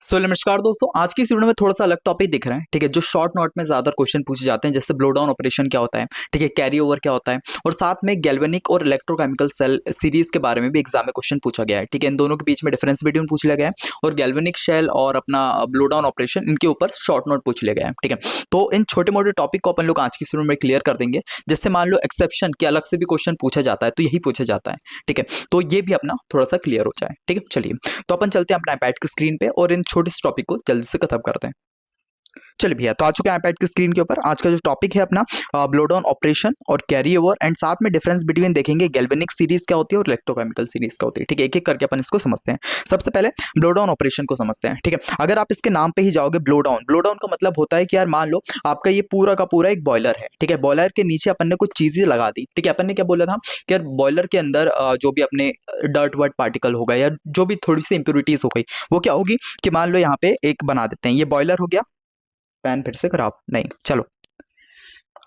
नमस्कार दोस्तों, आज की इस वीडियो में थोड़ा सा अलग टॉपिक दिख रहा है। ठीक है, जो शॉर्ट नोट में ज्यादा क्वेश्चन पूछे जाते हैं, जैसे ब्लो डाउन ऑपरेशन क्या होता है, ठीक है, कैरी ओवर क्या होता है, और साथ में गैल्वेनिक और इलेक्ट्रोकेमिकल सेल सीरीज के बारे में भी एग्जाम में क्वेश्चन पूछा गया है। ठीक है, इन दोनों के बीच में डिफरेंस बिटवीन पूछ लिया गया है, और गैल्वेनिक शेल और अपना ब्लो डाउन ऑपरेशन, इनके ऊपर शॉर्ट नोट पूछ लिया गया है। ठीक है, तो इन छोटे मोटे टॉपिक को अपन लोग आज की इस वीडियो में क्लियर कर देंगे। जैसे मान लो एक्सेप्शन के अलग से भी क्वेश्चन पूछा जाता है, तो यही पूछा जाता है। ठीक है, तो ये भी अपना थोड़ा सा क्लियर हो जाए। ठीक है, चलिए तो अपन चलते हैं अपने आईपैड की स्क्रीन पे और इन छोटे से टॉपिक को जल्दी से खत्म करते हैं। चलिए भैया, तो आ चुके हैं आईपैड की स्क्रीन के ऊपर। आज का जो टॉपिक है अपना ब्लो डाउन ऑपरेशन और कैरी ओवर, एंड साथ में डिफरेंस बिटवीन देखेंगे गैल्वेनिक सीरीज क्या होती है और इलेक्ट्रोकेमिकल सीरीज क्या होती है। ठीक है, एक एक करके अपन इसको समझते हैं। सबसे पहले ब्लो डाउन ऑपरेशन को समझते हैं। ठीक है, अगर आप इसके नाम पे ही जाओगे ब्लो डाउन का मतलब होता है कि यार मान लो आपका ये पूरा का पूरा एक बॉयलर है। ठीक है, बॉयलर के नीचे अपन ने कुछ चीजें लगा दी। ठीक है, अपन ने क्या बोला था कि यार बॉयलर के अंदर जो भी अपने डर्ट वर्ट पार्टिकल हो गए या जो भी थोड़ी सी इंप्योरिटीज हो गई, वो क्या होगी कि मान लो यहाँ पे एक बना देते हैं, ये बॉयलर हो गया। पेन फिर से खराब नहीं, चलो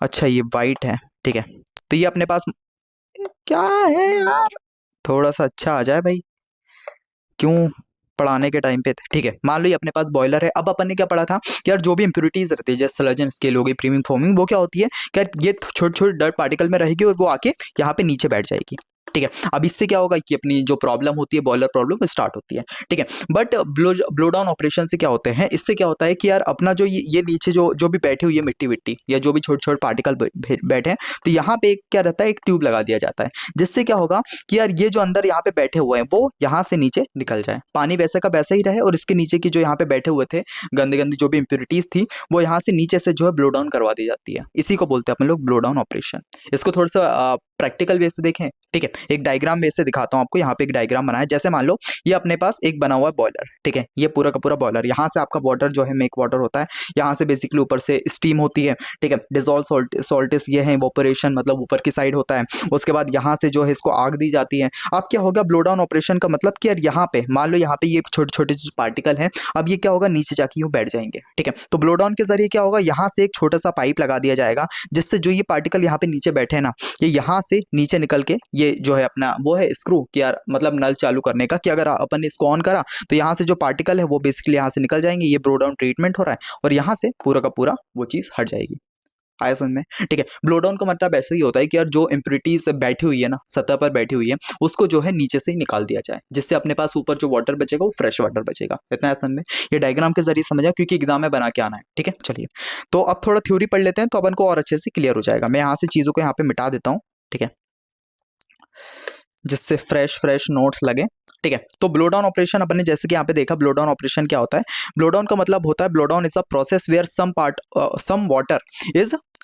अच्छा ये वाइट है। ठीक है, तो ये अपने पास क्या है यार, थोड़ा सा अच्छा आ जाए भाई, क्यों पढ़ाने के टाइम पे। ठीक है, मान लो ये अपने पास बॉयलर है। अब अपन ने क्या पढ़ा था कि यार जो भी इंप्योरिटीज रहती है, जैसे सलर्जन स्केल हो गई, प्रीमियम फॉर्मिंग, वो क्या होती है कि यार ये छोटे छोटे डर्ट पार्टिकल में रहेगी और वो आके यहाँ पे नीचे बैठ जाएगी। ठीक है, अब इससे क्या होगा कि अपनी जो प्रॉब्लम होती है, बॉयलर प्रॉब्लम स्टार्ट होती है। ठीक है, बट ब्लो डाउन ऑपरेशन से क्या होते हैं, इससे क्या होता है कि यार अपना जो ये नीचे जो जो भी बैठी हुई है मिट्टी विट्टी या जो भी छोटे छोटे पार्टिकल बैठे हैं, तो यहाँ पे एक क्या रहता है, एक ट्यूब लगा दिया जाता है, जिससे क्या होगा कि यार ये जो अंदर यहाँ पे बैठे हुए हैं वो यहाँ से नीचे निकल जाए, पानी वैसे का वैसे ही रहे, और इसके नीचे की जो यहाँ पे बैठे हुए थे गंदी गंदी जो भी इंप्योरिटीज थी, वो यहाँ से नीचे से जो है ब्लो डाउन करवा दी जाती है। इसी को बोलते हैं अपन लोग ब्लो डाउन ऑपरेशन। इसको थोड़ा सा प्रैक्टिकल वे से देखें। ठीक है, एक डायग्राम वे से दिखाता हूँ आपको। यहाँ पे एक डायग्राम बनाया, जैसे मान लो ये अपने पास एक बना हुआ है बॉयलर। ठीक है, ये पूरा का पूरा बॉयलर, यहाँ से आपका वाटर जो है मेक वाटर होता है, यहाँ से बेसिकली ऊपर से स्टीम होती है। ठीक है, डिजोल्व सॉल्टिस ये है इवोपरेशन, मतलब ऊपर की साइड होता है। उसके बाद यहाँ से जो है इसको आग दी जाती है। अब क्या होगा ब्लो डाउन ऑपरेशन का मतलब कि यार यहाँ पे मान लो यहाँ पे ये छोटे छोटे जो पार्टिकल हैं, अब ये क्या होगा नीचे जाके यूं बैठ जाएंगे। ठीक है, तो ब्लो डाउन के जरिए क्या होगा, यहाँ से एक छोटा सा पाइप लगा दिया जाएगा, जिससे जो ये पार्टिकल यहाँ पे नीचे बैठे हैं ना, ये यहाँ से नीचे निकल के ये जो है अपना वो है स्क्रू कि यार मतलब नल चालू करने का, कि अगर अपन ने इसको ऑन करा तो यहाँ से जो पार्टिकल है वो बेसिकली यहाँ से निकल जाएंगे। ये ब्लो डाउन ट्रीटमेंट हो रहा है और यहाँ से पूरा का पूरा वो चीज हट जाएगी। आया समझ में? ठीक है, ब्लो डाउन का मतलब ऐसा ही होता है कि यार जो इंप्योरिटीज बैठी हुई है ना, सतह पर बैठी हुई है, उसको जो है नीचे से ही निकाल दिया जाए, जिससे अपने पास ऊपर जो वाटर बचेगा वो फ्रेश वाटर बचेगा। इतना है समझ में? ये डायग्राम के जरिए समझा, क्योंकि एग्जाम में बना के आना है। ठीक है, चलिए तो अब थोड़ा थ्योरी पढ़ लेते हैं, तो अपन को और अच्छे से क्लियर हो जाएगा। मैं यहाँ से चीजों को यहाँ पे मिटा देता हूँ। ठीक है, जिससे फ्रेश फ्रेश नोट्स लगे। ठीक है, तो ब्लो डाउन ऑपरेशन अपन ने जैसे कि यहाँ पे देखा, ब्लो डाउन ऑपरेशन क्या होता है। ब्लो डाउन का मतलब होता है, blow down is a process where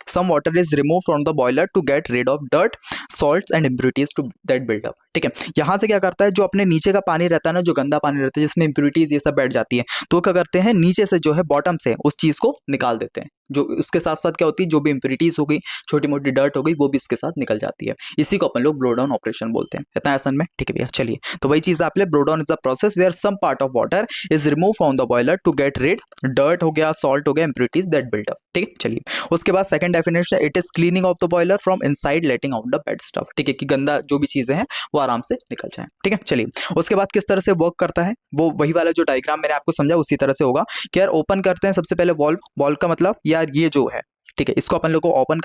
some water is removed from the boiler to get rid of dirt, salts and impurities to that build up। ठीक है, यहाँ से क्या करता है, जो अपने नीचे का पानी रहता है ना, जो गंदा पानी रहता है जिसमें इंप्योरिटीज ये सब बैठ जाती है, तो क्या करते हैं नीचे से जो है बॉटम से उस चीज को निकाल देते हैं। जो उसके साथ साथ क्या होती है, जो भी इंप्योरिटीज हो गई, छोटी मोटी डर्ट हो गई, वो भी इसके साथ निकल जाती है। इसी को अपन लोग ब्लो डाउन ऑपरेशन बोलते हैं। इतना आसान में? ठीक है भैया, चलिए तो वही चीज आप ले, blow down is a process where some part of water is remove from the boiler to get rid dirt हो गया, सॉल्ट हो गया, इंप्योरिटीज दैट बिल्ड अप। ठीक है, चलिए उसके बाद second definition, it is cleaning of the boiler from inside, letting out the bad stuff. ठीक है, कि गंदा जो भी चीजें हैं वो आराम से निकल जाए। ठीक है, चलिए उसके बाद किस तरह से वर्क करता है, वो वही वाला जो डायग्राम मैंने आपको समझा उसी तरह से होगा कि यार ओपन करते हैं सबसे पहले वॉल्व का मतलब यार ये जो है, ठीक है, इसको अपन लोग को ओपन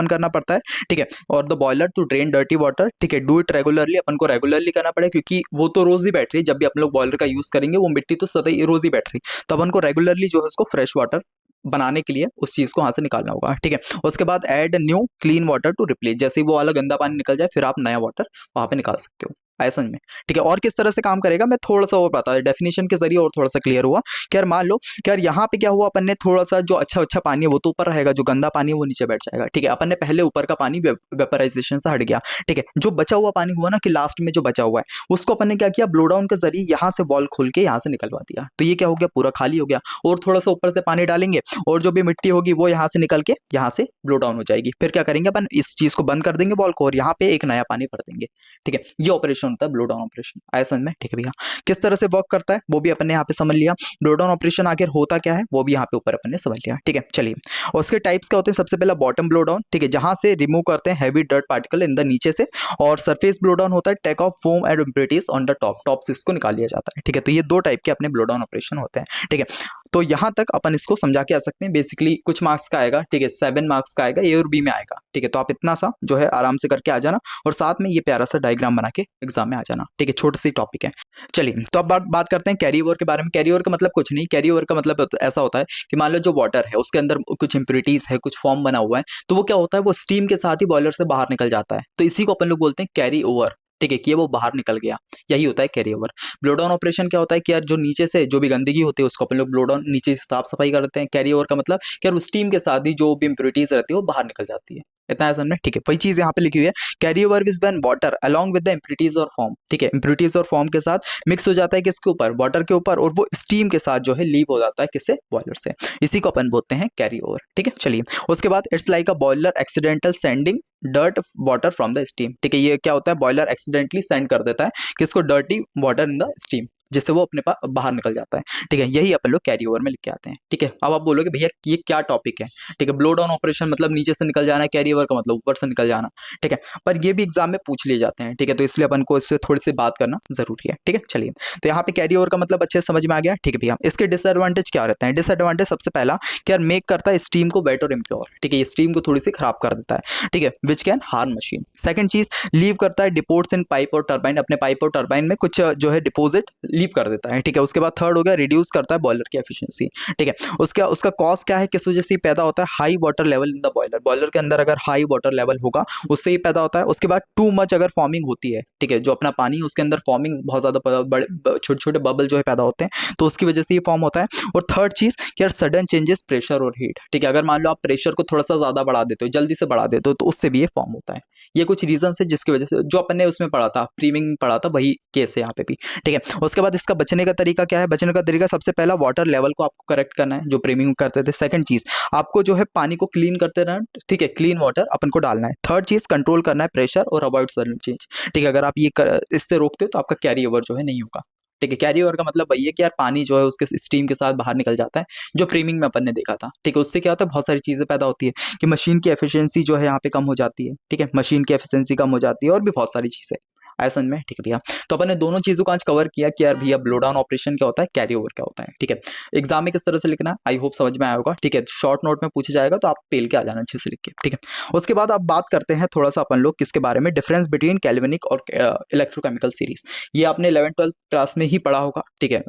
करना पड़ता है। ठीक है, और the boiler to drain dirty water. ठीक है, डू इट रेगुलरली, अपन को रेगुलरली करना पड़ेगा, क्योंकि वो तो रोज ही बैठ रही है। जब भी अपन लोग बॉयलर का यूज करेंगे वो मिट्टी तो सदा रोज ही बैठ रही, तो अपन को रेगुलरली जो है उसको फ्रेश वाटर बनाने के लिए उस चीज को वहां से निकालना होगा। ठीक है, उसके बाद add new clean water to replace, जैसे ही वो वाला गंदा पानी निकल जाए फिर आप नया वाटर वहां पे निकाल सकते हो। आया समझ में? ठीक है, और किस तरह से काम करेगा मैं थोड़ा सा और बता, डेफिनेशन के जरिए और थोड़ा सा क्लियर हुआ कि यार मान लो कि यार यहाँ पे क्या हुआ, अपन ने थोड़ा सा जो अच्छा अच्छा पानी है वो तो ऊपर रहेगा, जो गंदा पानी है वो नीचे बैठ जाएगा। ठीक है, अपन ने पहले ऊपर का पानी वेपराइजेशन से हट गया। ठीक है, जो बचा हुआ पानी हुआ ना कि लास्ट में जो बचा हुआ है उसको अपन ने क्या किया, ब्लो डाउन के जरिए यहाँ से वॉल खोल के यहाँ से निकलवा दिया, तो ये क्या हो गया, पूरा खाली हो गया। और थोड़ा सा ऊपर से पानी डालेंगे और जो भी मिट्टी होगी वो यहाँ से निकल के यहाँ से ब्लो डाउन हो जाएगी। फिर क्या करेंगे अपन, इस चीज को बंद कर देंगे बॉल को, और यहाँ पे एक नया पानी भर देंगे। ठीक है, ये ऑपरेशन होता है ब्लो डाउन ऑपरेशन। आया समझ में? ठीक है भैया। किस तरह से वर्क करता है वो भी अपन ने यहाँ पे समझ लिया। ब्लो डाउन ऑपरेशन आखिर होता क्या है वो भी यहाँ पे ऊपर अपन ने समझ लिया। ठीक है, चलिए। और उसके टाइप्स क्या होते हैं? सबसे पहला बॉटम ब्लो डाउन, ठीक है, जहां से रिमूव करते हैं heavy dirt particle in the नीचे से। और सरफेस ब्लो डाउन होता है take off foam and impurities on the top, top से इसको निकाल लिया जाता है। ठीक है, तो ये दो टाइप के अपने ब्लो डाउन ऑपरेशन होते हैं। ठीक है, तो यहाँ तक अपन इसको समझा के आ सकते हैं। बेसिकली कुछ मार्क्स का आएगा, ठीक है, 7 मार्क्स का आएगा, ए और बी में आएगा। ठीक है, तो आप इतना सा जो है आराम से करके आ जाना और साथ में ये प्यारा सा डायग्राम बना के एग्जाम में आ जाना। ठीक है, छोटी सी टॉपिक है। चलिए, तो अब बात करते हैं कैरी ओवर के बारे में। कैरी ओवर का मतलब कुछ नहीं, कैरी ओवर का मतलब ऐसा होता है कि मान लो जो वाटर है उसके अंदर कुछ इंप्योरिटीज है, कुछ फॉर्म बना हुआ है, तो वो क्या होता है, वो स्टीम के साथ ही बॉयलर से बाहर निकल जाता है। तो इसी को अपन लोग बोलते हैं कैरी ओवर। ठीक है, कि वो बाहर निकल गया, यही होता है carry over. Blow down operation क्या होता है कि यार जो नीचे से जो भी गंदगी होती है उसको अपन लोग ब्लो डाउन, नीचे से साफ सफाई करते हैं। कैरी ओवर का मतलब कि यार उस स्टीम के साथ ही जो भी इंप्योरिटीज रहती है वो बाहर निकल जाती है। इतना है समझ में? ठीक है, वही चीज यहाँ पे लिखी हुई है, carry over is when water along with the impurities और फॉर्म। ठीक है, इंप्योरिटीज और फॉर्म के साथ मिक्स हो जाता है किसके ऊपर? वाटर के ऊपर, और वो स्टीम के साथ जो है लीव हो जाता है किससे? बॉयलर से। इसी को अपन बोलते हैं कैरी ओवर। ठीक है, चलिए। उसके बाद it's like a boiler accidental sending dirt water from the steam. ठीक है, ये क्या होता है, बॉयलर एक्सीडेंटली सेंड कर देता है किसको? Dirty water in the steam, जिससे वो अपने पास बाहर निकल जाता है। ठीक है, यही अपन लोग कैरी ओवर में लिख के आते हैं। ठीक है, अब आप बोलोगे भैया ये क्या टॉपिक है? ठीक है, ब्लो डाउन ऑपरेशन मतलब नीचे से निकल जाना है, कैरी ओवर का मतलब ऊपर से निकल जाना। ठीक है, पर ये भी एग्जाम में पूछ लिए जाते हैं। ठीक है, तो इसलिए अपन को इससे थोड़ी सी बात करना जरूरी है। ठीक है, चलिए। तो यहाँ पे कैरी ओवर का मतलब अच्छे से समझ में आ गया। ठीक है भैया, इसके डिसएडवांटेज क्या रहते हैं? डिसएडवांटेज सबसे पहला कि यार मेक करता है स्टीम को वेट और इम्प्योर। ठीक है, ये स्टीम को थोड़ी सी खराब कर देता है। ठीक है, which can harm machine. Second चीज, लीव करता है डिपोट्स इन पाइप और टर्बाइन, अपने पाइप और टर्बाइन में कुछ जो है डिपोजिट लीव कर देता है। ठीक है, उसके बाद थर्ड हो गया, रिड्यूस करता है बॉयलर की एफिशिएंसी। ठीक है, उसका कॉज क्या है, किस वजह से पैदा होता है? High water level in the boiler, boiler के अंदर अगर हाई वाटर लेवल होगा उससे ही पैदा होता है। उसके बाद टू मच अगर फॉर्मिंग होती है, ठीक है, जो अपना पानी है उसके अंदर फॉर्मिंग बहुत ज्यादा बड़े छोटे छोटे बबल जो है पैदा होते हैं, तो उसकी वजह से ये फॉर्म होता है। और थर्ड चीज कि यार सडन चेंजेस प्रेशर और हीट। ठीक है, अगर मान लो आप प्रेशर को थोड़ा सा ज्यादा बढ़ा देते हो, जल्दी से बढ़ा देते हो, तो उससे भी ये फॉर्म होता है। ये कुछ रीजन है जिसकी वजह से, जो अपन ने उसमें पढ़ा था, प्रीमिंग में पढ़ा था, वही केस है यहाँ पे भी। ठीक है, उसके बाद इसका बचने का तरीका क्या है? बचने का तरीका सबसे पहला वाटर लेवल को आपको करेक्ट करना है, जो प्रीमिंग करते थे। सेकंड चीज, आपको जो है पानी को क्लीन करते रहना। ठीक है, क्लीन वाटर अपन को डालना है। थर्ड चीज, कंट्रोल करना है प्रेशर और अवॉइड सडन चेंज। ठीक है, अगर आप इससे रोकते हो तो आपका कैरी ओवर जो है नहीं होगा। ठीक है, कैरी ओवर का मतलब वही है कि यार पानी जो है उसके स्टीम के साथ बाहर निकल जाता है, जो प्रीमिंग में अपन ने देखा था। ठीक है, उससे क्या होता है, बहुत सारी चीजें पैदा होती है कि मशीन की एफिशिएंसी जो है यहाँ पे कम हो जाती है। ठीक है, मशीन की एफिशिएंसी कम हो जाती है और भी बहुत सारी चीजें। ऐसा समझ में? ठीक है भैया, तो अपन ने दोनों चीजों को आज कवर किया कि यार भैया ब्लो डाउन ऑपरेशन क्या होता है, कैरी ओवर क्या होता है। ठीक है, एग्जाम में किस तरह से लिखना है आई होप समझ में आया होगा। ठीक है, शॉर्ट नोट में पूछा जाएगा तो आप पेल के आ जाना अच्छे से लिख के। ठीक है, उसके बाद आप बात करते हैं थोड़ा सा अपन लोग किसके बारे में, डिफरेंस बिटवीन कैल्विनिक और इलेक्ट्रोकेमिकल सीरीज। ये आपने 11th-12th क्लास में ही पढ़ा होगा। ठीक है,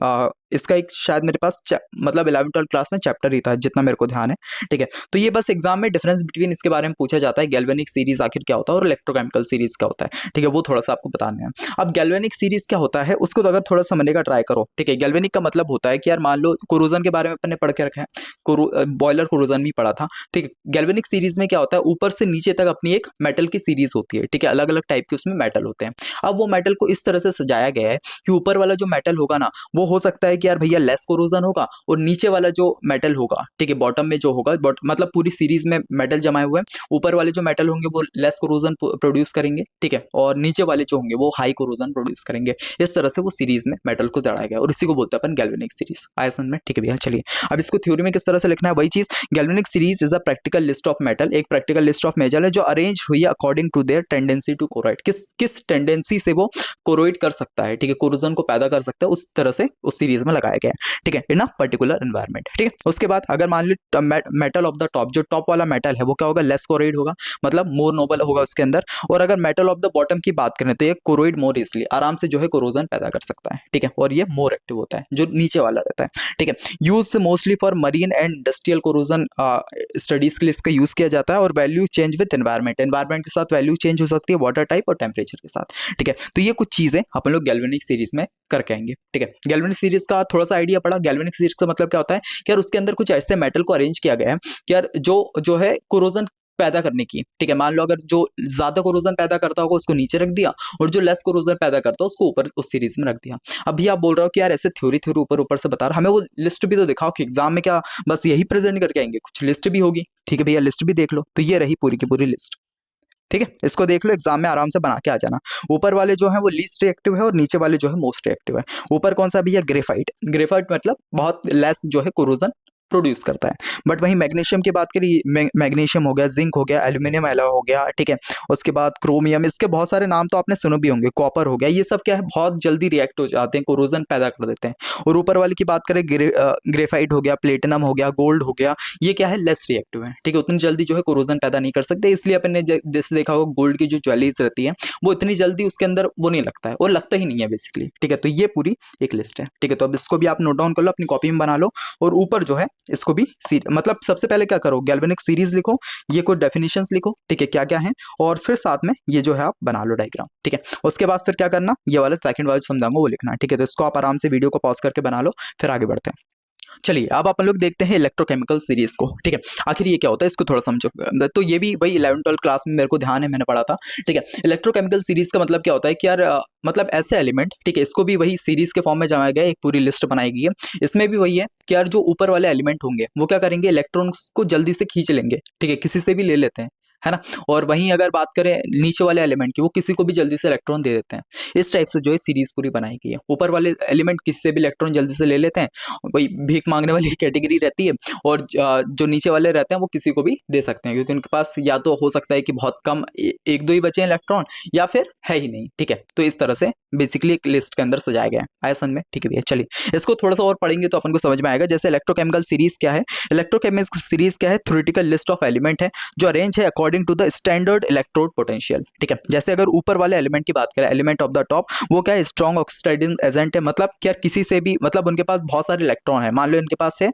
इसका एक शायद मेरे पास मतलब 11th-12th क्लास में चैप्टर ही था जितना मेरे को ध्यान है। ठीक है, तो ये बस एग्जाम में डिफरेंस बिटवीन इसके बारे में पूछा जाता है, गैल्वेनिक सीरीज आखिर क्या होता है और इलेक्ट्रोकेमिकल सीरीज क्या होता है। ठीक है, वो थोड़ा सा आपको बताना है। अब गैल्वेनिक सीरीज क्या होता है उसको तो अगर थोड़ा समझने का ट्राई करो। ठीक है, गैल्वेनिक का मतलब होता है कि यार मान लो कोरोजन के बारे में अपन ने पढ़ के रखा है, बॉयलर कोरोजन भी पढ़ा था। ठीक है, गैल्वेनिक सीरीज में क्या होता है, ऊपर से नीचे तक अपनी एक मेटल की सीरीज होती है। ठीक है, अलग अलग टाइप के उसमें मेटल होते हैं। अब वो मेटल को इस तरह से सजाया गया है कि ऊपर वाला जो मेटल होगा ना, वो हो सकता है कि यार भैया लेस कोरोजन होगा, और नीचे वाला जो मेटल होगा, ठीक है, बॉटम में जो होगा, मतलब पूरी सीरीज में मेटल जमाए हुए हैं, ऊपर वाले जो मेटल होंगे वो लेस कोरोजन प्रोड्यूस करेंगे। ठीक है, और नीचे वाले जो होंगे वो हाई कोरोजन प्रोड्यूस करेंगे। इस तरह से वो सीरीज में मेटल को जड़ाया गया और इसी को बोलते हैं अपन गैल्वेनिक सीरीज। आया समझ में? ठीक है भैया, चलिए अब इसको थ्योरी में किस तरह से लिखना है, वही चीज। Galvanic series is a practical list of metal, एक प्रैक्टिकल लिस्ट ऑफ मेटल है जो अरेंज हुई है according to their tendency to corrode, किस टेंडेंसी से वो कोरोइड कर सकता है। ठीक है, कोरोजन को पैदा कर सकता है, उस तरह से उस सीरीज में लगाया गया है। ठीक है, इन अ पर्टिकुलर एनवायरमेंट। ठीक है, उसके बाद अगर मान लो मेटल ऑफ द टॉप, जो टॉप वाला मेटल है वो क्या होगा, लेस कोरोइड होगा, मतलब मोर नोबल होगा उसके अंदर। और अगर मेटल ऑफ द बॉटम की बात करें तो ये कोरोइड मोर इसलिए आराम से जो है कोरोजन पैदा कर सकता है। ठीक है, और ये मोर एक्टिव होता है जो नीचे वाला रहता है। ठीक है, use mostly for marine and industrial corrosion studies के लिए इसका यूज किया जाता है। और value change with environment, environment के साथ वैल्यू चेंज हो सकती है, वाटर टाइप और टेम्परेचर के साथ। ठीक है, तो ये कुछ चीजें अपन लोग गैल्वेनिक सीरीज में करके आएंगे। ठीक है, गैल्वेनिक सीरीज का थोड़ा सा आइडिया पड़ा। गैल्वेनिक सीरीज का मतलब क्या होता है कि यार उसके अंदर कुछ ऐसे मेटल को अरेंज किया गया है कि यार जो है कोरोजन पैदा करने की। ठीक है, मान लो अगर जो ज्यादा कोरोजन पैदा करता होगा उसको नीचे रख दिया, और जो लेस कोरोजन पैदा करता है उसको ऊपर उस सीरीज में रख दिया। अभी आप बोल रहे हो कि यार ऐसे थ्योरी ऊपर ऊपर से बता रहा, हमें वो लिस्ट भी तो दिखाओ कि एग्जाम में क्या बस यही प्रेजेंट करके आएंगे, कुछ लिस्ट भी होगी। ठीक है भैया, लिस्ट भी देख लो। तो ये रही पूरी की पूरी लिस्ट। ठीक है, इसको देख लो, एग्जाम में आराम से बना के आ जाना। ऊपर वाले जो है वो लीस्ट रिएक्टिव है और नीचे वाले जो है मोस्ट रिएक्टिव है। ऊपर कौन सा भैया, ग्रेफाइट। ग्रेफाइट मतलब बहुत लेस जो है कोरोजन प्रोड्यूस करता है। बट वहीं मैग्नीशियम की बात करिए, मैग्नीशियम हो गया, जिंक हो गया, एल्यूमिनियम एलॉय हो गया, ठीक है, उसके बाद क्रोमियम, इसके बहुत सारे नाम तो आपने सुने भी होंगे, कॉपर हो गया, ये सब क्या है बहुत जल्दी रिएक्ट हो जाते हैं, कोरोजन पैदा कर देते हैं। और ऊपर वाले की बात करें, ग्रेफाइट हो गया, प्लेटिनम हो गया, गोल्ड हो गया, ये क्या है लेस रिएक्टिव है, ठीक है, उतनी जल्दी जो है कोरोजन पैदा नहीं कर सकते, इसलिए अपन ने जैसे देखा होगा गोल्ड की जो ज्वेलरीज रहती है वो इतनी जल्दी उसके अंदर वो नहीं लगता है, और लगता ही नहीं है बेसिकली, ठीक है। तो ये पूरी एक लिस्ट है, ठीक है। तो अब इसको भी आप नोट डाउन कर लो, अपनी कॉपी में बना लो, और ऊपर जो है इसको भी मतलब सबसे पहले क्या करो, गैल्वेनिक सीरीज लिखो, ये कोई डेफिनेशंस लिखो, ठीक है, क्या क्या है, और फिर साथ में ये जो है आप बना लो डायग्राम, ठीक है। उसके बाद फिर क्या करना, ये वाला सेकंड वाला समझाऊंगा वो लिखना है, ठीक है। तो इसको आप आराम से वीडियो को पॉज करके बना लो, फिर आगे बढ़ते हैं। चलिए अब अपन लोग देखते हैं इलेक्ट्रोकेमिकल सीरीज को, ठीक है। आखिर ये क्या होता है इसको थोड़ा समझो। तो ये भी वही 11th-12th क्लास में मेरे को ध्यान है, मैंने पढ़ा था, ठीक है। इलेक्ट्रोकेमिकल सीरीज का मतलब क्या होता है कि यार मतलब ऐसे एलिमेंट, ठीक है, इसको भी वही सीरीज के फॉर्म में जमाया गया, एक पूरी लिस्ट बनाई गई है। इसमें भी वही है कि यार जो ऊपर वाले एलिमेंट होंगे वो क्या करेंगे, इलेक्ट्रॉन्स को जल्दी से खींच लेंगे, ठीक है, किसी से भी ले लेते हैं, है ना। और वहीं अगर बात करें नीचे वाले एलिमेंट की, वो किसी को भी जल्दी से इलेक्ट्रॉन दे देते हैं। इस टाइप से जो है सीरीज पूरी बनाई गई है। ऊपर वाले एलिमेंट किसी से भी इलेक्ट्रॉन जल्दी से ले लेते हैं, वही भीख मांगने वाली कैटेगरी रहती है। और जो नीचे वाले रहते हैं वो किसी को भी दे सकते हैं, क्योंकि उनके पास या तो हो सकता है कि बहुत कम एक दो ही बचे इलेक्ट्रॉन, या फिर है ही नहीं, ठीक है। तो इस तरह से बेसिकली एक लिस्ट के अंदर सजाया गया है, आया समझ में, ठीक है भैया। चलिए इसको थोड़ा सा और पढ़ेंगे तो अपन को समझ में आएगा। जैसे इलेक्ट्रोकेमिकल सीरीज क्या है, इलेक्ट्रोकेमिकल सीरीज क्या है, थ्योरेटिकल लिस्ट ऑफ एलिमेंट है जो अरेंज है according to the standard electrode potential, ठीक है। जैसे अगर ऊपर वाले एलिमेंट की बात करें, एलिमेंट ऑफ द टॉप, वो क्या है, स्ट्रॉन्ग ऑक्सीडाइजिंग एजेंट है, मतलब क्या किसी से भी, मतलब उनके पास बहुत सारे इलेक्ट्रॉन है, मान लो इनके पास है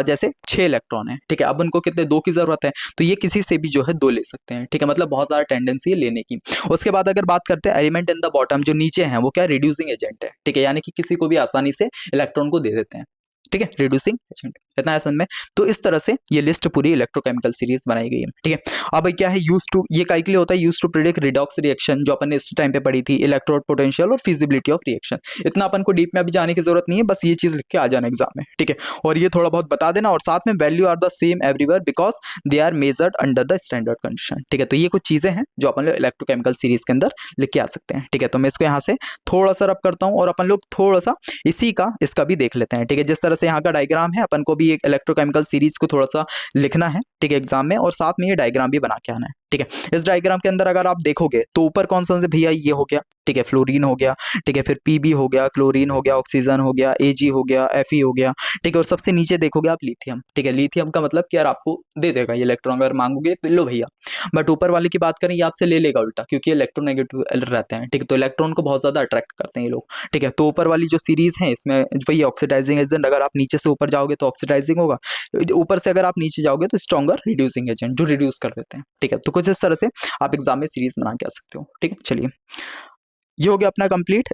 जैसे 6 इलेक्ट्रॉन है, ठीक है, अब उनको कितने, 2 की जरूरत है, तो ये किसी से भी जो है 2 ले सकते हैं, ठीक है, मतलब बहुत ज्यादा टेंडेंसी है लेने की। उसके बाद अगर बात करते हैं एलिमेंट इन द बॉटम, जो नीचे है वो क्या है, रिड्यूसिंग एजेंट है, ठीक है, यानी कि किसी को भी आसानी से इलेक्ट्रॉन को दे देते हैं, ठीक है, रिड्यूसिंग एजेंट, इतना है समझ में। तो इस तरह से ये लिस्ट पूरी इलेक्ट्रोकेमिकल सीरीज बनाई गई है, ठीक है। अब क्या है, यूज टू, ये काहे के लिए होता है, use to predict redox reaction, जो अपन ने इस टाइम पे पढ़ी थी, इलेक्ट्रोड पोटेंशियल और फिजिबिलिटी ऑफ रिएक्शन। इतना अपन को डीप में अभी जाने की जरूरत नहीं है, बस ये चीज लिख के आ जाना एग्जाम में, ठीक है। और ये थोड़ा बहुत बता देना, और साथ में value are the same everywhere because they are measured under the standard condition, ठीक है। तो ये कुछ चीजें हैं जो अपन लोग इलेक्ट्रोकेमिकल सीरीज के अंदर लिख के आ सकते हैं, ठीक है। तो मैं इसको यहाँ से थोड़ा सा रब करता हूँ, और अपन लोग थोड़ा सा इसी का इसका भी देख लेते हैं, ठीक है। जिस तरह से यहाँ का डायग्राम है, अपन को भी एक इलेक्ट्रोकेमिकल सीरीज को थोड़ा सा लिखना है, ठीक है, एग्जाम में, और साथ में ये डायग्राम भी बना के आना है, ठीक है। इस डायग्राम के अंदर अगर आप देखोगे तो ऊपर कौन सा से भैया, ये हो गया, ठीक है, फ्लोरीन हो गया, ठीक है, फिर पीबी हो गया, क्लोरीन हो गया, ऑक्सीजन हो गया, एजी हो गया, एफई हो गया, ठीक है। और सबसे नीचे देखोगे आप लिथियम, ठीक है। लिथियम का मतलब कि यार आपको दे देगा ये इलेक्ट्रॉन, अगर मांगोगे तो लो भैया। बट ऊपर वाले की बात करें, ये आपसे ले लेगा उल्टा, क्योंकि इलेक्ट्रोनेगेटिव रहते हैं, ठीक है। तो इलेक्ट्रॉन को बहुत ज्यादा अट्रैक्ट करते हैं ये लोग, ठीक है। तो ऊपर वाली जो सीरीज है इसमें वही ऑक्सीडाइजिंग एजेंट, अगर आप नीचे से ऊपर जाओगे तो ऑक्सीडाइजिंग होगा, ऊपर से अगर आप नीचे जाओगे तो स्ट्रॉन्गर रिड्यूसिंग एजेंट, जो रिड्यूस कर देते हैं, ठीक है। तो कुछ इस तरह से आप एग्जाम में सीरीज बना के आ सकते हो, ठीक है। चलिए ये हो गया अपना कंप्लीट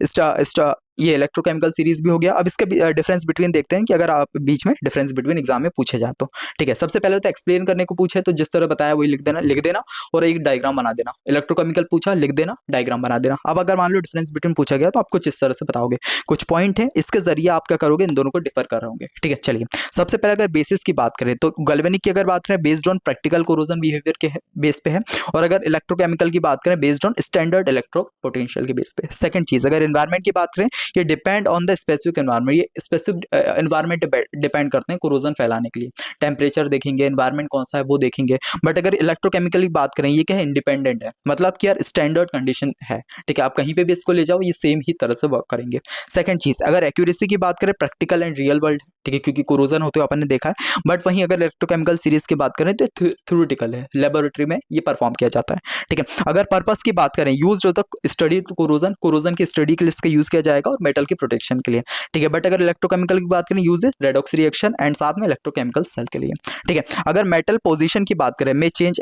ये इलेक्ट्रोकेमिकल सीरीज भी हो गया। अब इसके डिफरेंस बिटवीन देखते हैं कि अगर आप बीच में डिफरेंस बिटवीन एग्जाम में पूछे जाए तो, ठीक है। सबसे पहले तो एक्सप्लेन करने को पूछे तो जिस तरह बताया वही लिख देना और एक डायग्राम बना देना। इलेक्ट्रोकेमिकल पूछा, लिख देना, डायग्राम बना देना। अब अगर मान लो डिफरेंस बिटवीन पूछा गया तो आप कुछ इस तरह से बताओगे, कुछ पॉइंट है इसके जरिए आप क्या करोगे, इन दोनों को डिफर कर रहे होंगे, ठीक है। चलिए सबसे पहले अगर बेसिस की बात करें तो गैल्वेनिक की अगर बात करें based on practical corrosion behaviour के बेस पे है, और अगर इलेक्ट्रोकेमिकल की बात करें based on standard electro potential के बेस पे। सेकंड चीज, अगर एनवायरमेंट की बात करें, ये depend on the specific environment, ये स्पेसिफिक एनवायरमेंट डिपेंड करते हैं कोरोजन फैलाने के लिए। टेम्परेचर देखेंगे, एनवायरमेंट कौन सा है वो देखेंगे। बट अगर इलेक्ट्रोकेमिकल की बात करें, ये क्या है, इंडिपेंडेंट है, मतलब कि यार स्टैंडर्ड कंडीशन है, ठीक है। आप कहीं पे भी इसको ले जाओ, ये सेम ही तरह से वर्क करेंगे। सेकंड चीज, अगर एक्यूरेसी की बात करें, प्रैक्टिकल एंड रियल वर्ल्ड, ठीक है, क्योंकि कोरोजन होते हुए अपन ने देखा है। बट वहीं अगर इलेक्ट्रोकेमिकल सीरीज की बात करें तो थ्योरेटिकल है, लेबोरेटरी में ये परफॉर्म किया जाता है, ठीक है। अगर पर्पस की बात करें, यूज होता है स्टडी कोरोजन की स्टडी के लिए इसका यूज किया जाएगा और मेटल की प्रोटेक्शन के लिए, ठीक है। बट अगर इलेक्ट्रोकेमिकल की बात करें, यूज है रेडॉक्स रिएक्शन एंड साथ में इलेक्ट्रोकेमिकल सेल के लिए, ठीक है। अगर मेटल पोजीशन की बात करें, में चेंज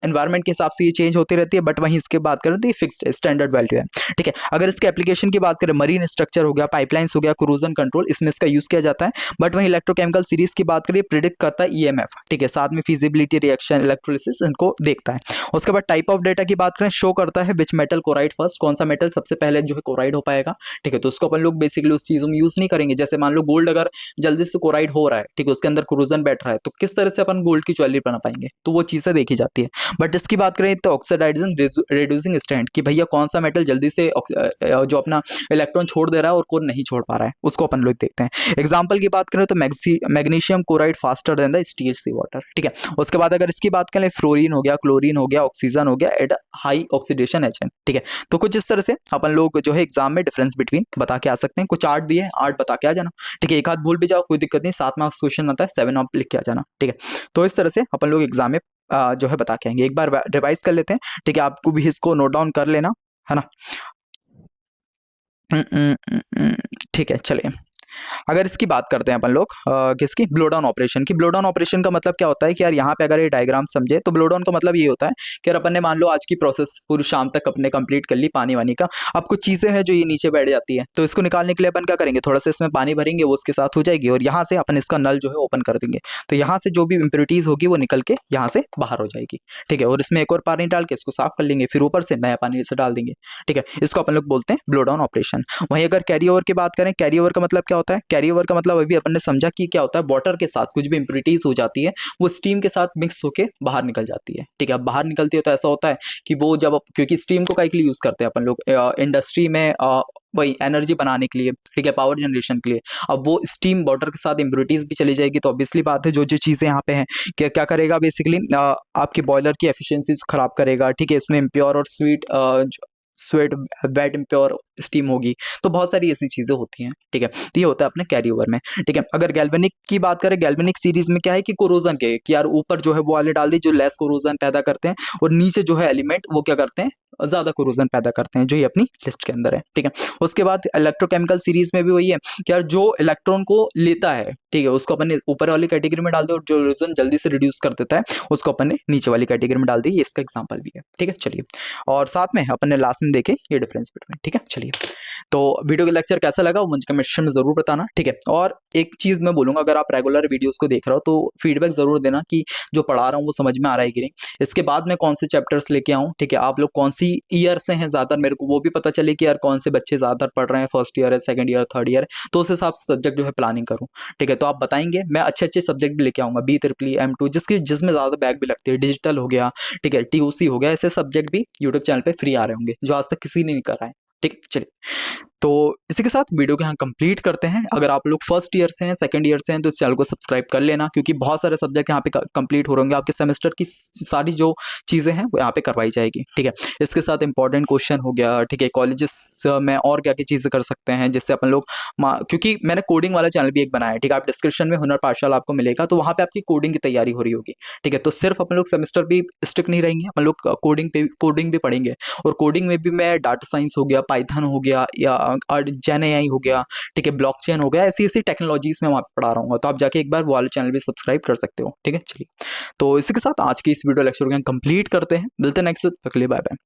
एनवायरमेंट के हिसाब से ये चेंज होती रहती है, बट वहीं इसके बात करें तो ये फिक्स्ड स्टैंडर्ड वैल्यू है, ठीक है। अगर इसके एप्लीकेशन की बात करें, मरीन स्ट्रक्चर हो गया, पाइपलाइंस हो गया, कोरोजन कंट्रोल, इसमें इसका यूज किया जाता है। बट वहीं इलेक्ट्रोकेमिकल सीरीज की बात करें, प्रिडिक्ट करता है ईएमएफ, ठीक है, साथ में फिजिबिलिटी, रिएक्शन, इलेक्ट्रोलिसिस, इनको देखता है। उसके बाद टाइप ऑफ डेटा की बात करें, शो करता है विच मेटल कोराइड फर्स्ट, कौन सा मेटल सबसे पहले जो है कोराइड हो पाएगा, ठीक है। तो उसको अपन लोग बेसिकली उस चीजों में यूज नहीं करेंगे। जैसे मान लो गोल्ड अगर जल्दी से कोराइड हो रहा है, ठीक है, उसके अंदर कोरोजन बैठ रहा है, तो किस तरह से अपन गोल्ड की ज्वेलरी बना पाएंगे, तो वो चीजें देखी जाती है। बट इसकी बात करें तो ऑक्सीडाइजिंग रिड्यूसिंग स्टेट कि भैया कौन सा मेटल जल्दी से जो अपना इलेक्ट्रॉन छोड़ दे रहा है और कौन नहीं छोड़ पा रहा है, उसको अपन लोग देखते हैं। एग्जाम्पल की बात करें तो magnesium chloride faster than the steel sea water, ठीक है। उसके बाद अगर इसकी बात करें फ्लोरीन हो गया, क्लोरीन हो गया, ऑक्सीजन हो गया एट हाई ऑक्सीडेशन एजेंट, ठीक है। तो कुछ इस तरह से अपन लोग जो है एग्जाम में डिफरेंस बिटवीन बता के आ सकते हैं। कुछ आर्ट दिए, आर्ट बता के आ जाना, ठीक है। एक आध भूल भी जाओ कोई दिक्कत नहीं, 7 मार्क्स क्वेश्चन आता है, 7 आप लिख के आ जाना, ठीक है। तो इस तरह से अपन लोग एग्जाम में जो है बता के आएंगे। एक बार रिवाइज कर लेते हैं, ठीक है। आपको भी इसको नोट डाउन कर लेना है ना। ठीक है, चलिए। अगर इसकी बात करते हैं अपन लोग किसकी, ब्लो डाउन ऑपरेशन की। ब्लो डाउन ऑपरेशन का मतलब क्या होता है कि यार यहाँ पे अगर ये डायग्राम समझे तो ब्लो डाउन का मतलब ये होता है कि यार अपन ने मान लो आज की प्रोसेस पूरी शाम तक अपने कंप्लीट कर ली पानी वानी का। अब कुछ चीजें हैं जो ये नीचे बैठ जाती है, तो इसको निकालने के लिए अपन क्या करेंगे, थोड़ा सा इसमें पानी भरेंगे, वो उसके साथ हो जाएगी और यहाँ से अपन इसका नल जो है ओपन कर देंगे। तो यहाँ से जो भी इंप्योरिटीज होगी वो निकल के यहाँ से बाहर हो जाएगी, ठीक है। और इसमें एक और पानी डाल के इसको साफ कर लेंगे, फिर ऊपर से नया पानी से डाल देंगे, ठीक है। इसको अपन लोग बोलते हैं ब्लो डाउन ऑपरेशन। वहीं अगर कैरी ओवर की बात करें, कैरी ओवर का मतलब क्या होता है, कैरी ओवर का मतलब अभी अपन ने समझा कि क्या होता है, वाटर के साथ कुछ भी इंप्योरिटीज हो जाती है वो स्टीम के साथ मिक्स होके बाहर निकल जाती है, ठीक है। अब बाहर निकलती है तो ऐसा होता है कि वो जब, क्योंकि स्टीम को काहे के लिए यूज करते हैं अपन लोग इंडस्ट्री में, वही एनर्जी बनाने के लिए, ठीक है, पावर जनरेशन के लिए। अब वो स्टीम वाटर के साथ इंप्योरिटीज भी चली जाएगी, तो ऑब्वियसली बात है जो जो चीजें यहाँ पे हैं क्या क्या करेगा बेसिकली, आपकी बॉयलर की एफिशिएंसी खराब करेगा, ठीक है। इसमें इम्प्योर और स्वेट वेट इम्प्योर स्टीम होगी, तो बहुत सारी ऐसी चीजें होती हैं, ठीक है। तो ये होता है अपने कैरी ओवर में, ठीक है। अगर गैल्वेनिक की बात करें, गैल्वेनिक सीरीज में क्या है कि कोरोजन के कि यार ऊपर जो है वो वाले डाल दी जो लेस कोरोजन पैदा करते हैं, और नीचे जो है एलिमेंट वो क्या करते हैं, ज्यादा कोरोजन पैदा करते हैं, जो ये अपनी लिस्ट के अंदर है, ठीक है। उसके बाद इलेक्ट्रोकेमिकल सीरीज में भी वही है कि यार जो इलेक्ट्रॉन को लेता है, ठीक है, उसको अपन ने ऊपर वाली कैटेगरी में डाल दो, और जो कोरोजन जल्दी से रिड्यूस कर देता है उसको अपन ने नीचे वाली कैटेगरी में डाल दी। ये इसका एग्जाम्पल भी है, ठीक है। चलिए, और साथ में अपन ने लास्ट में देखे ये डिफरेंस बिटवीन, ठीक है। चलिए, तो वीडियो का लेक्चर कैसा लगा वो मुझे कमेंट सेक्शन में जरूर बताना, ठीक है। और एक चीज मैं बोलूंगा, अगर आप रेगुलर वीडियोस को देख रहे हो तो फीडबैक जरूर देना कि जो पढ़ा रहा हूँ वो समझ में आ रहा है कि नहीं। इसके बाद मैं कौन से चैप्टर्स लेके आऊँ, ठीक है। आप लोग कौन सी ईयर से हैं ज्यादा, मेरे को वो भी पता चले कि यार कौन से बच्चे ज्यादातर पढ़ रहे हैं, फर्स्ट ईयर है, सेकंड ईयर, थर्ड ईयर, तो उस हिसाब से सब्जेक्ट जो है प्लानिंग करूँ, ठीक है। तो आप बताएंगे, मैं अच्छे अच्छे सब्जेक्ट भी लेके आऊंगा, BEE M2 जिसमें ज्यादा बैग भी लगती है, डिजिटल हो गया, ठीक है, TOC हो गया, ऐसे सब्जेक्ट भी यूट्यूब चैनल पे फ्री आ रहे होंगे जो आज तक किसी ने नहीं करा है, ठीक है। चलिए, तो इसी के साथ वीडियो को यहाँ कंप्लीट करते हैं। अगर आप लोग फर्स्ट ईयर से हैं, सेकंड ईयर से हैं, तो इस चैनल को सब्सक्राइब कर लेना, क्योंकि बहुत सारे सब्जेक्ट यहाँ पे कंप्लीट हो रहे होंगे, आपके सेमेस्टर की सारी जो चीज़ें हैं वो यहाँ पे करवाई जाएगी, ठीक है। इसके साथ इंपॉर्टेंट क्वेश्चन हो गया, ठीक है, कॉलेजेस में और क्या क्या चीज़ें कर सकते हैं जिससे अपन लोग, क्योंकि मैंने कोडिंग वाला चैनल भी एक बनाया है, ठीक है। आप डिस्क्रिप्शन में हुनर पाठशाला आपको मिलेगा, तो वहाँ पे आपकी कोडिंग की तैयारी हो रही होगी, ठीक है। तो सिर्फ अपन लोग सेमेस्टर भी स्टिक नहीं रहेंगे, अपन लोग कोडिंग भी पढ़ेंगे, और कोडिंग में भी मैं डाटा साइंस हो गया, पाइथन हो गया, या जेन AI हो गया, ठीक है, ब्लॉकचेन हो गया, ऐसी ऐसी टेक्नोलॉजीज में वहाँ पे पढ़ा रहा हूँ, तो आप जाके एक बार वो वाले चैनल भी सब्सक्राइब कर सकते हो, ठीक है। चलिए, तो इसी के साथ आज की इस वीडियो लेक्चर को कंप्लीट करते हैं, मिलते हैं नेक्स्ट, तक के लिए बाय बाय।